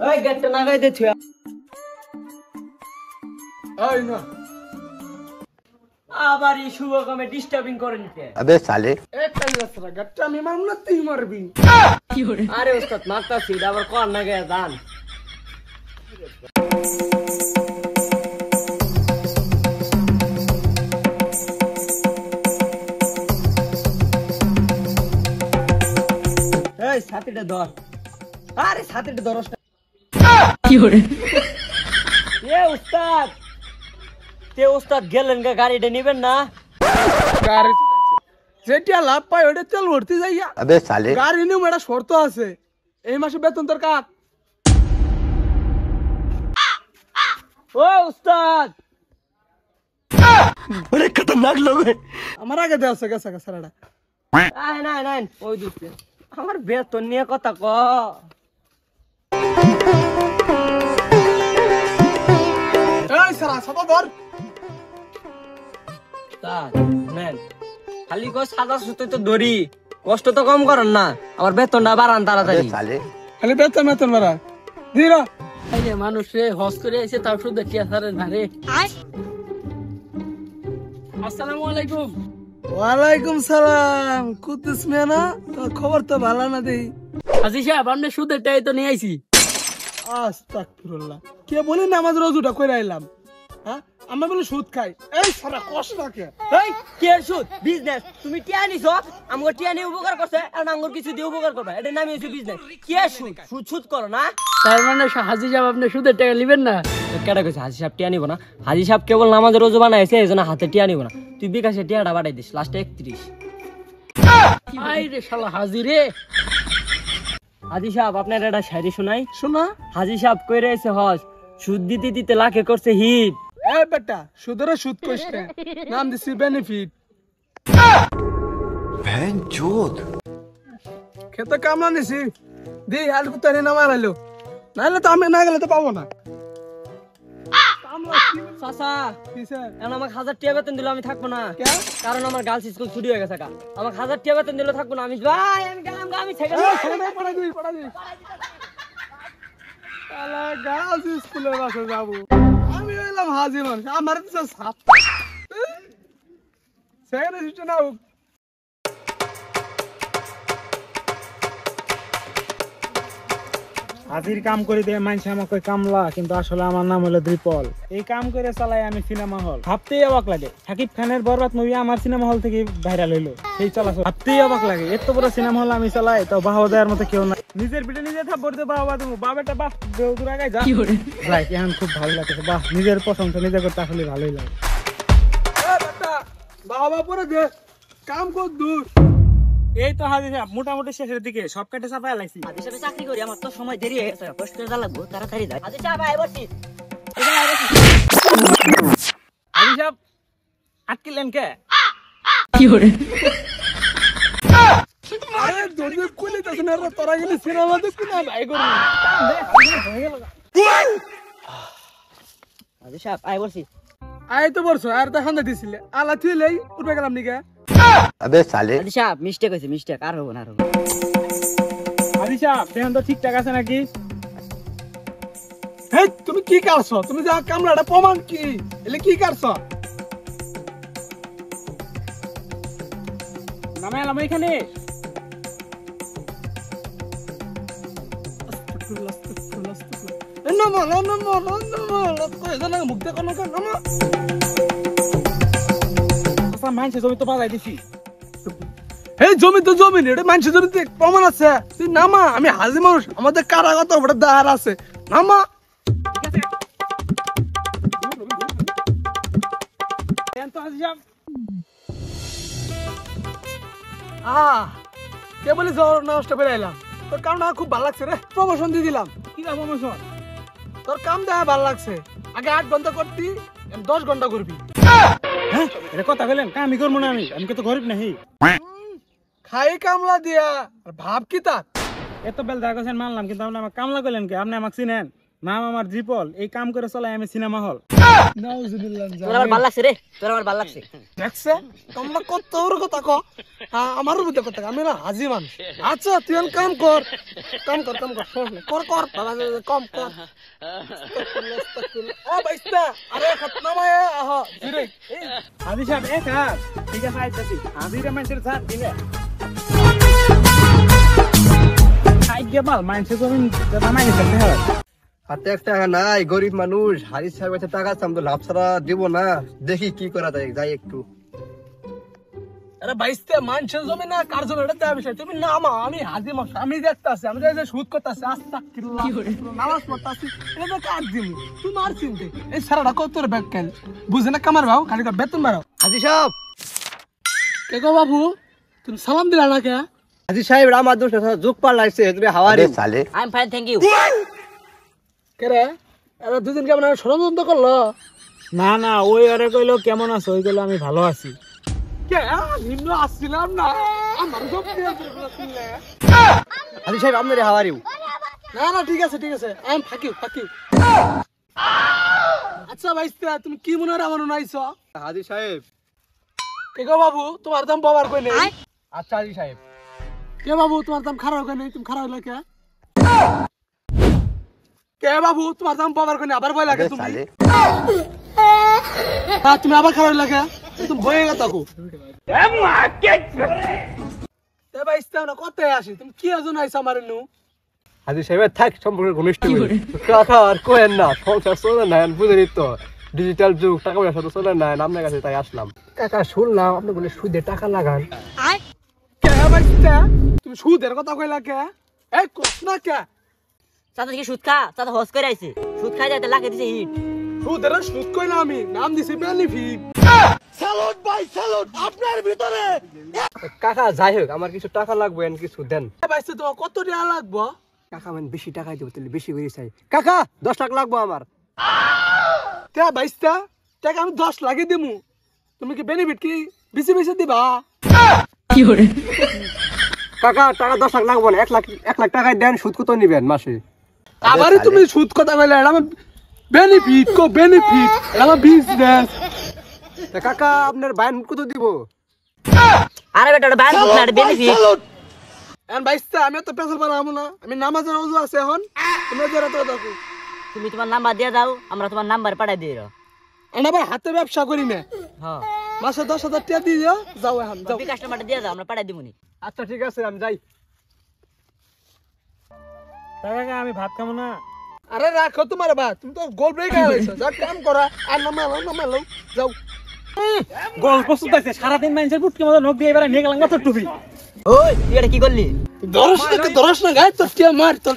ওই গেটটা লাগাই দে তুই। ওই না আবার এই শুভ কামে ডিস্টার্বিং করে নিতে। अबे साले একটা রাস্তা গেটটা আমি মারব না তুই মারবি। আরে ওস্তাদ মারতাছি আবার কোন না গে দান। এই ছাতিটা ধর। আরে ছাতিটা ধরস না। কি করে? এ ওস্তাদ তে ওস্তাদ গেলেন গা গাড়িটা নিবেন না? গাড়ি যেটা লাভ পাই ওটা তেল ভর্তি যাইয়া। अबे साले গাড়ি নিউ একটা শর্ত আছে, এই মাসে বেতন তোর কাট। ও ওস্তাদ बड़े खतरनाक लोग हैं। আমার আগে দেওয়া আছে গেছে সারাটা। আয় না না ওই দিকে আমার বেতন নিয়ে কথা ক। এই সারা সাদা ধর। ওস্তাদ নেন খালি কো সাদা সুতো তো দড়ি, কষ্ট তো কম করেন না, আমার বেতনটা বাড়ান अबे তাড়াতাড়ি। साले খালি বেতন বেতন বাড়া দিরা। এই যে মানুষ রে হজ করে এসে তার শুধু টিয়াসারে না রে। আসসালামু আলাইকুম। ওয়ালাইকুম সালাম। কুদ্দুস মিয়া, তোর খবর তো ভালো না দেই। হাজি সাহেব আপনি সুদের টাই তো নিয়ে আইছি। আস্তাগফিরুল্লাহ, কে বলি নামাজ রোজুটা কইরা আইলাম। হ্যাঁ আমরা বলে সুদ খাই। এই সারা কষ্ট রাখে। এই কে সুদ বিজনেস, তুমি টিয়া নিছো আমগো টিয়া নিয়ে উপকার করছে আর আমগো কিছু দিয়ে উপকার করবে, এটা নামই হচ্ছে বিজনেস। কে সুদ সুদ সুদ করো না। তার মানে হাজি সাহেব আপনি সুদের টাকা নেবেন না? কেডা কইছে হাজি সাহেব টিয়া নিব না? হাজি সাহেব কেবল নামাজের রোজা বানাইছে এজন্য হাতে টিয়া নিব না। তুই বিকাশে টিয়াটা বাড়াই দিস লাস্টে 31। আই রে শালা হাজি রে। হাজি সাহেব আপনার এটা শায়রি শোনাই। শোনা। হাজি সাহেব কইরে এসে হজ, সুদ দিতে দিতে লাখে করছে হিট। এই বেটা সুদরে সুদ কইস না, নাম দিছি বেনিফিট। बहन चोद খেতে কামলা নিছি দি আর কুতারে না মারাইলো, নাইলে তো আমি না গেলে তো পাবো না। কামলা চাচা কিসে এখন আমাকে 1000 টাকা বেতন দিলে আমি থাকবো না, কে? কারণ আমার গার্লস স্কুল ছুটি হয়ে গেছে। আমাকে 1000 টাকা বেতন দিলে থাকবো না। আমি ভাই আমি গেলাম গা, আমি থেকে পড়া দিই। আলা গাছ স্কুলে বাসে যাবো। আমি হইলাম হাজি মানুষ, আমার তো সাপ সেখানে সিস্টেম না। হাজির কাম করে দিয়ে মানছে আমাকে কামলা, কিন্তু আসলে আমার নাম হলো দ্বিপল। এই কাম করে চালাই আমি সিনেমা হল। ভাবতেই অবাক লাগে শাকিব খানের বরবাদ মুভি আমার সিনেমা হল থেকে ভাইরাল হইলো। সেই চলাচল ভাবতেই অবাক লাগে, এত বড় সিনেমা হল আমি চালাই, তো বাহবা দেওয়ার মতো কেউ না। নিজের পিঠে নিজে থাপ্পড় দিয়ে বাহবা দেবো, বাবাটা বাহ দূর আগে যা। ভাই এখন খুব ভালো লাগছে, বাহ নিজের প্রশংসা নিজে করতে আসলে ভালোই লাগে। বাবা পরে দে কাম কর দূর। এই তো হাজির সাহেব মোটামুটি শেষের দিকে সব কেটে চাপাই লাগছি। হাজি সাহেব চাকরি করি, আমার তো সময় দেরি হয়ে গেছে, কষ্ট করে যা লাগবো তাড়াতাড়ি যাই। হাজি সাহেব আয় বসি। হাজির সাহেব আটকিলেন কে? আরে দড়ি খুলে যাস না রে, তোরা গেলে সিনেমা দেখবি না ভাই করবি। হাজি সাহেব আয় বসি। আয় তো বলছো আর তো হান্দা দিছিলে আলা তুই লই উঠবে গেলাম নিকে। अबे साले হাজি সাহেব মিস্টেক হয়েছে, মিস্টেক আর হবো না, আর হবো না। হাজির সাহেব এখন তো ঠিকঠাক আছে নাকি? হেই তুমি কি করছো? তুমি যা কামলাটা প্রমাণ কি এলে কি করছো? নামে এলাম এখানে। মানছে জমি তো বাজাই দিছি। এই জমি তো জমি এটা মানুষের জমিতে প্রমাণ আছে। তুই নামা, আমি হাজি মানুষ, আমাদের কারাগার ওটা দাঁড় আছে, নামা। কে বলি জ্বর নষ্ট করে এলাম। তোর কামটা খুব ভালো লাগছে রে, প্রমোশন দিয়ে দিলাম। কি না প্রমোশন? তোর কাম দেখা ভালো লাগছে। আগে 8 ঘন্টা করতি, 10 ঘন্টা করবি। হ্যাঁ এটা কথা বলেন, আমি করবো না। আমি তো গরিব নাহি। খাই কামলা দিয়া আর ভাব কি তার। এত বেল দেখা করছেন মানলাম, কিন্তু আপনি আমাকে কামলা করলেন কে? আপনি আমাকে চিনেন? নাম আমার জিপল। এই কাম করে চলাই আমি সিনেমা হল। নাউজুবিল্লাহ। তোর আমার ভালো লাগছে রে, তোর আমার ভালো লাগছে। দেখছে তোমরা কত ওর কথা কো। হ্যাঁ আমারও বুঝতে কথা আমি না হাজি মানুষ আচ্ছা তুই এখন কাম কর সমস্যা নেই। কর কর বাবা, কম কর ও বাইস্তা আরে খতনা মায় আহ জিরে হাজি সাহেব এক হাত ঠিক আছে আইতাছি হাজিরা মানুষের সাথ দিলে খাই গেবাল মানুষের জমিন মাইনে চলতে হবে হাতে এক টাকা নাই, গরিব মানুষ। হারিস সাহেব কাছে টাকা আছে, আমি তো লাভ ছাড়া দিব না। দেখি কি করা যায়, যাই একটু। আরে বাইস্তা মানুষের জমি না কার জমি এটা দেওয়া বিষয় তুমি নামা আমি হাজি মানুষ আমি দেখতাছি আমি যে সুদ করতেছি আস্তাগফিরুল্লাহ নামাজ পড়তাছি এটা তো কার দিন তুই মার চিনতে এই সারাটা কত তোর ব্যাগ কেন বুঝে না কামার ভাও খালি বেতন মারো হাজি সাহেব, কে গো বাবু তুমি সালাম দিলা না কে হাজি সাহেব আমার দোষ না, যোগ পার লাগছে তুমি হাওয়ারি। अबे साले I am fine thank you. কে রে এরা দুদিন কেমন ষড়যন্ত্র করলো না না ওই আরে কইলো কেমন আছো ওই কইলো আমি ভালো আছি কে নিম্ন আসছিলাম না আমার সব দিয়ে শুনলে হাজি সাহেব আপনার হাওয়ারি। না না ঠিক আছে আই এম ফাকিউ আচ্ছা বাইস্তা তুমি কি মনে হয় আমার নাইছো হাজি সাহেব, কে গো বাবু তোমার দাম পাওয়ার কই নেই আচ্ছা হাজি সাহেব। কে বাবু তোমার দাম খারাপ কই নেই তুমি খারাপ হইলা কে কে বাবু তোমার দাম পাওয়ার কই নেই আবার ভয় লাগে अबे তুমি साले হ্যাঁ তুমি আবার খারাপ হইলা কে তুমি ভয় গেছ তাকু তে বাইস্তা না কত আসি তুমি কি আছো নাইছো আমার নু হাজি সাহেব থাক, সম্পর্কে ঘনিষ্ঠ কথা আর কোয়েন না, সংসার চলে না, বুঝেনি তো ডিজিটাল যুগ, টাকা পয়সা তো চলে না, আপনার কাছে তাই আসলাম। কাকা শুনলাম আপনি বলে সুদে টাকা লাগান। কে বাইস্তা তুমি সুদের কথা কইলা কে এই কস না কে চাচা কি সুদ খা চাচা হস করে আইছে সুদ খাই যাইতে লাগে দিছে হিট সুদের সুদ কইলা আমি নাম দিছি বেনিফিট কাকা যাই হোক, আমার কিছু টাকা লাগবে, কিছু দেন। বাইস্তা তোমার কত টাকা লাগবো কাকা মানে বেশি টাকাই দেবো, তাহলে বেশি করে চাই। কাকা 10 লাখ লাগবো আমার। তে বাইস্তা টাকা আমি 10 লাগিয়ে দিমু তুমি কি বেনিফিট কি বেশি বেশি দিবা কাকা টাকা 10 লাখ লাগবো না, 1 লাখ টাকায় দেন, সুদ কত নিবেন মাসে? আবারই তুমি সুদ কথা কইলা এটা আমার বেনিফিট এটা আমার বিজনেস তা কাকা আপনার বায়ন কত দিব? আরে বেটা ওটা ব্যাংক না বেনিফিট এখন বাইস্তা আমি তো পেছল পারাবো না আমি নামাজের ওযু আছে এখন তুমি জেরা তো দেখো তুমি তোমার নাম্বার দিয়ে দাও আমরা তোমার নাম্বার পাঠাই দিই আমি আবার হাতে ব্যবসা করি না হ্যাঁ মাসে 10,000 টাকা দিয়ে যাও যাও এখন যাও বিকাশ নাম্বারটা দিয়ে দাও আমরা পাঠাই দিবনি আচ্ছা ঠিক আছে, আমি যাই। কাকা আমি ভাত খাবো না আরে রাখো তোমার বা তুমি তো গোল ব্রেক হয়ে গেছো যা কাম করা আর নামালো যাও গোল প্রস্তুত আছে সারাদিন মানুষের বুটকে মতো নখ দিয়ে এবারে নিয়ে গেলাম কত টুপি ওই তুই এটা কি করলি দরস না গায় তোর টিয়া মার তোর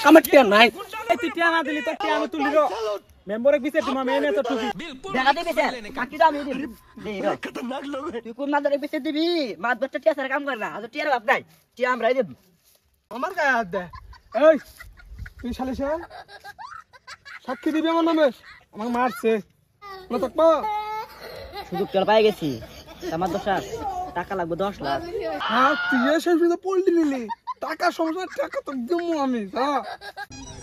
কামার টিয়া নাই এই তুই টিয়া না দিলি তোর টিয়া আমি তুলি মেম্বরে পিছে তোমার মেয়ে তো টুপি দেখা দিবি স্যার কাকি দাও আমি দিই তুই কোন মাদারে পিছে দিবি মাছ বাচ্চা টিয়া স্যার কাম করে না আজ টিয়ার বাপ নাই টিয়া আমরাই দেব আমার গায়ে হাত দে এই তুই শালিশ সাক্ষী দিবি আমার নামে আমাকে মারছে না থাকবো সুযোগ চল পাই গেছি আমার দোষার টাকা লাগবে 10 লাখ হ্যাঁ তুই এসে তো পল্টি নিলি টাকা সমস্যা টাকা তো দিমু আমি হ্যাঁ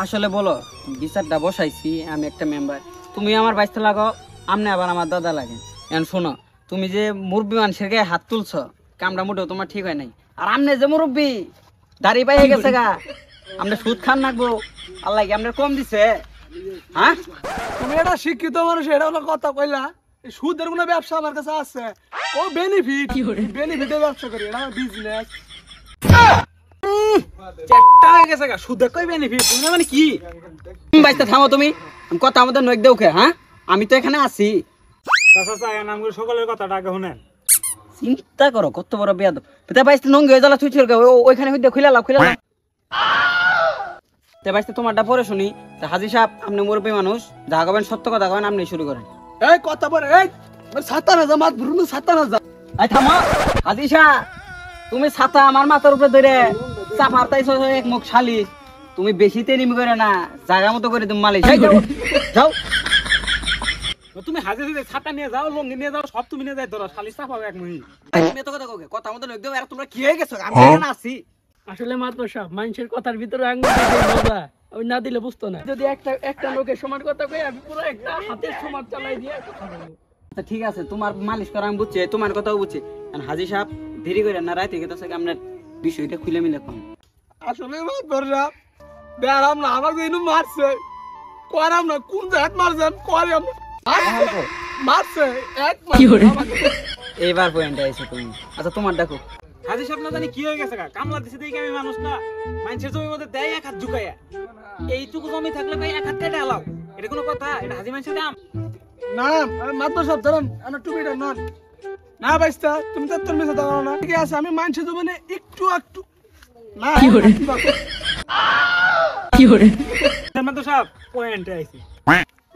আসলে বলো বিচারটা বসাইছি আমি একটা মেম্বার তুমি আমার বাইসতে লাগো আমনে আবার আমার দাদা লাগে এখন শোনো তুমি যে মুরব্বী মানুষের গায়ে হাত তুলছো কামটা মোটেও তোমার ঠিক হয় নাই আর আমনে যে মুরব্বী দাড়ি পাইয়ে গেছে গা আমরা সুদ খান নাকবো আল্লাহ কি আমরা কম দিছে হ্যাঁ তুমি এটা শিক্ষিত মানুষ এটা হলো কথা কইলা এই সুদের কোনো ব্যবসা আমার কাছে আছে ও বেনিফিটের ব্যবসা করি এটা আমার বিজনেস চেষ্টা হয়ে গেছে গা সুদে কই বেনিফিট তুমি মানে কি তুমি বাইসতে থামো তুমি আমি কথা আমাদের নখ দেউকে হ্যাঁ আমি তো এখানে আছি চাচা নামগুলো সকলের কথাটা আগে শুনেন চিন্তা করো কত বড় বেয়াদ তে বাইসতে নঙ্গি হয়ে জ্বালা তুই ওইখানে হইতে খুলে লাভ তে বাইসতে তোমারটা পরে শুনি তা হাজি সাহেব আপনি মুরব্বী মানুষ যা কবেন সত্য কথা কবেন আপনি শুরু করেন এই কথা বলে এই ছাতা না যা মাত ভরুন ছাতা না যা এই থামো হাজি সাহেব তুমি ছাতা আমার মাথার উপরে ধরে চাপার তাইছো এক মুখ শালি তুমি বেশি তেরিমি করে না জায়গা মতো করে তুমি মালিশ যাও তুমি হাজির হয়ে ছাতা নিয়ে যাও লঙ্গি নিয়ে যাও সব তুমি নিয়ে যাই ধরো খালি চাপাবে এক মুহি তুমি এত কথা কওকে কথা আমাদের নখ দেও আর তোমরা কি হয়ে গেছো আমি এখানে আছি আসলে মাত্র সব মানুষের কথার ভিতরে আঙ্গুল দিয়ে মজা ওই না দিলে বুঝতো না যদি একটা লোকের সমান কথা কই আমি পুরো একটা হাতের সমান চালাই দিয়ে কথা বলবো আচ্ছা ঠিক আছে তোমার মালিশ করা আমি বুঝছি তোমার কথাও বুঝছি হাজি সাহেব দেরি করে না রাতে গেছে আপনার বিষয়টা খুলে মিলে কম। আসলে মাতবর সাহেব বেড়াম না আমাকে এনু মারছে করাম না কোন জাত মারছেন করাম মারছে এক মারছে এইবার পয়েন্ট আইছে তুমি। আচ্ছা তোমার দেখো হাজি সাহেব না জানি কি হয়ে গেছে কামলা দিছে দেখি আমি মানুষ না মানুষের জমির মধ্যে দেয় এক হাত ঝুঁকাইয়া এইটুকু জমি থাকলে ভাই এক হাত কেটে আলাও এটা কোনো কথা? এটা হাজি মানুষের দাম না মাতবর সাহেব ধরেন আমার টুপিটা নন না বাইস্তা তুমি তো তোর মেসে দাও না ঠিক আছে আমি মানছি তো মানে একটু একটু না তো সব পয়েন্টে আইছি।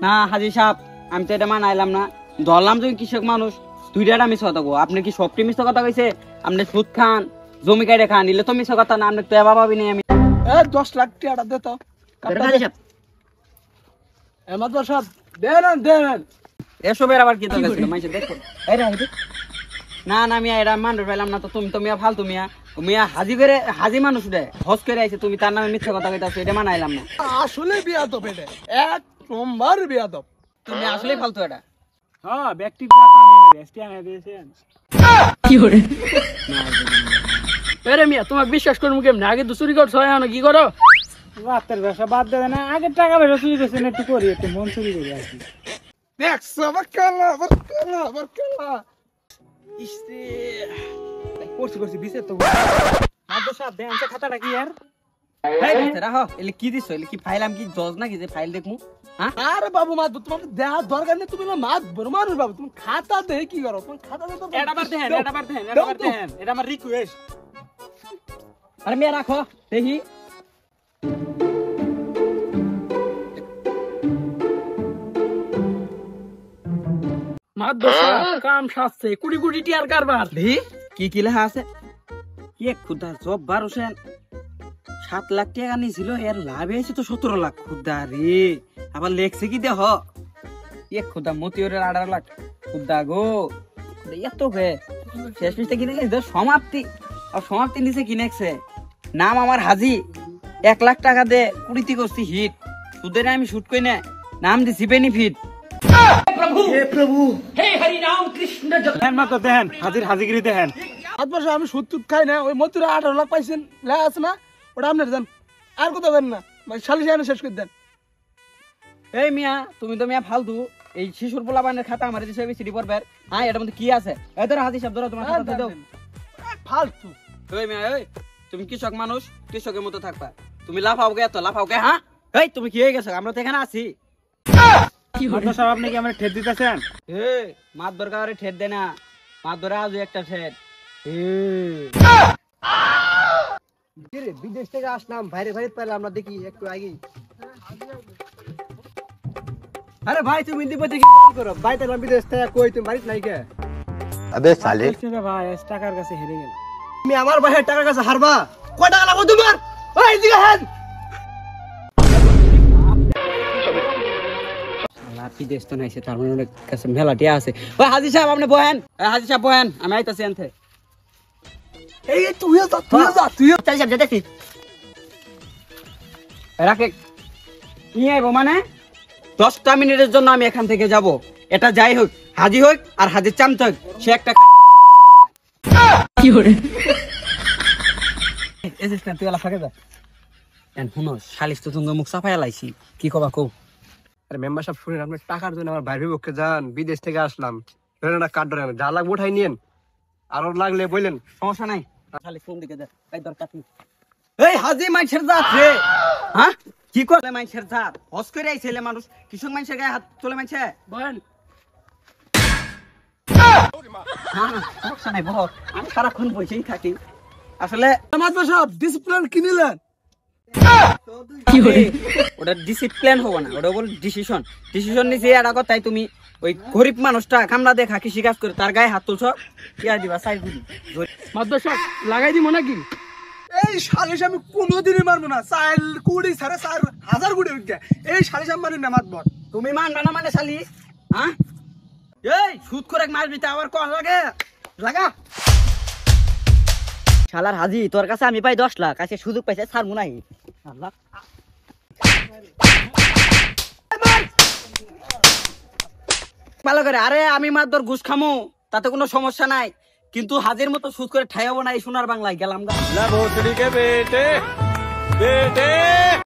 না হাজি সাহেব আমি তো এটা মানাইলাম না। ধরলাম তুমি কৃষক মানুষ দুইটা মিশ কথা গো। আপনি কি সবটি মিশ কথা কইছে? আপনি সুদ খান জমি কাটে খান নিলে তো মিশ কথা না। আপনি তো এবার ভাবি নাই আমি 10 লাখ টাকা দে তো মাতবর সাহেব দেন এসবের আবার কি দরকার ছিল? মাইছে দেখো এই রে না না মিয়া এটা মান পাইলাম না তো। তুমি তো মিয়া ফালতু মিয়া মিয়া হাজি করে হাজি মানুষ রে হজ করে আইছে তুমি তার নামে মিথ্যা কথা কইতাছো এটা মানাইলাম না। আসলে বিয়াদব এটা এক নম্বর বিয়াদব তুমি আসলেই ফালতু এটা। হ্যাঁ ব্যক্তিগত আমি রেস্টি আনে দিয়েছেন আরে মিয়া তোমাকে বিশ্বাস করবো কেমনে? আগে তো চুরি করছো এখন কি করো? রাতের ব্যবসা বাদ দেবে না আগের টাকা পয়সা চুরি করছেন একটু করি একটু মন চুরি করি আর কি। দেখছো বারকালা করছি বিশেষ তো মাদ্র সাহেব দেন খাতাটা কি আর রাখো এলে কি দিছো? এলে কি ফাইল? আমি কি জজ নাকি যে ফাইল দেখমু? হ্যাঁ আরে বাবু মাতবর তোমার দেওয়ার দরকার নেই তুমি না মাতবর মানুষ বাবু তুমি খাতা দেখে কি করো? তুমি খাতা দেখো এটা বার দেন এটা আমার রিকোয়েস্ট। আরে মিয়া রাখো দেখি। মাদ্রাসা কাম সাজছে কোটি কোটি টিয়ার কারবার। দেখি কি কি লেখা আছে? এ খুদা জব বার হোসেন 7 লাখ টাকা নিয়েছিল এর লাভ হয়েছে তো 17 লাখ। খুদা রে আবার লেখছে কি দেহ এ খুদা মতিউরের 18 লাখ। খুদা গো এত বে শেষ পিসটা কিনে গেছে সমাপ্তি। আর সমাপ্তি নিচে কিনেছে নাম আমার হাজি 1 লাখ টাকা দে কুড়িতি করছি হিট সুদের আমি শুট কই না নাম দিছি বেনিফিট। দেন মাত্র দেন হাজিগিরি দেন। মাতবর সাহেব আমি 70 খাই না ওই মতুরা 18 লাখ পাইছেন লেখা আছে না ওটা আপনার দেন আর কোথাও দেন না সালিশে আনে শেষ করে দেন। এই মিয়া তুমি তো মিয়া ফালতু এই শিশুর পোলাপানের খাতা আমার দিছে বিসিডি পড়বে। হ্যাঁ এটার মধ্যে কি আছে? এই ধরো হাজি সাহেব ধরো তোমার খাতা দাও। ফালতু ওই মিয়া ওই তুমি কৃষক মানুষ কৃষকের মতো থাকবা। তুমি লাফাও গে এত লাফাও গে? হ্যাঁ এই তুমি কি হয়ে গেছো? আমরা তো এখানে আছি। মাদ্র সাহেব আপনি কি আমার ঠেট দিতেছেন? এ মাত দরকারে ঠেট দে না মাত ধরে আজ একটা ঠেট। বিদেশ থেকে আসলাম বাইরে বাইরে পেলাম আমরা দেখি একটু আগে। আরে ভাই তুমি দিবতে কি করো? বাইরে পেলাম বিদেশ থেকে কই তুমি বাড়িতে নাই কে? अबे साले ভাই টাকার কাছে হেরে গেল। তুমি আমার ভাইয়ের টাকার কাছে হারবা? কয় টাকা লাগবে তোমার? ওই দিকে হেন বিদেশ তো নাইছে তার মানে ওর কাছে মেলাটিয়া আছে। ওই হাজি সাহেব আপনি বহেন। হাজি সাহেব বহেন আমি আইতাছি এনতে। এই তুইও চাই সাহেব যেতেছি রাখে নিয়ে আইবো মানে 10টা মিনিটের জন্য আমি এখান থেকে যাব। এটা যাই হোক হাজি হোক আর হাজির চামচ হোক সে একটা কি করে এসিস না তুই আলা ফাঁকে যা। এন শুনো শালিশ তো তুমি মুখ চাপাই লাইছি কি কবা কও? আরে মেম্বার সাহেব শুনেন আপনি টাকার জন্য আমার ভাইয়ের পক্ষে যান বিদেশ থেকে আসলাম একটা কার্ড ধরে যা লাগবে উঠাই নিয়েন আরো লাগলে বললেন সমস্যা নাই। খালি কোন দিকে যা এই দরকার নেই। এই হাজি মাইছের জাত রে। হ্যাঁ কি করে মাইছের জাত হস করে আইছেলে মানুষ কৃষক মাইছের গায়ে হাত তোলে মাইছে বলেন। সমস্যা নাই বহ আমি সারাক্ষণ বসেই থাকি। আসলে মাতবর সাহেব ডিসিপ্লিন কিনিলেন ওটা ডিসিপ্লিন হবো না ওটা বল ডিসিশন নিছে এটা কথাই তুমি ওই গরিব মানুষটা কামলা দেখা কৃষি কাজ করে তার গায়ে হাত তুলছ কি আর দিবা সাইজ দিবি মাদ্রাসা লাগাই দিব নাকি? এই সালিশ আমি কোনোদিনই মারবো না 4 কোটি 4,500 কোটি বিজ্ঞা এই সালিশ আমি মানি না মাতবর। তুমি মানবা না মানে শালি? হ্যাঁ এই সুদ করে মারবি তা আবার কল লাগে লাগা শালার হাজি তোর কাছে আমি পাই 10 লাখ আজকে সুযোগ পাইছে ছাড়মু নাই। আল্লাহ ভালো করে আরে আমি মার দর ঘুষ খামু তাতে কোনো সমস্যা নাই কিন্তু হাজির মতো সুদ করে ঠাইয়াবো না এই সোনার বাংলায় গেলাম গা। না ভোসড়ি কে বেটে বেটে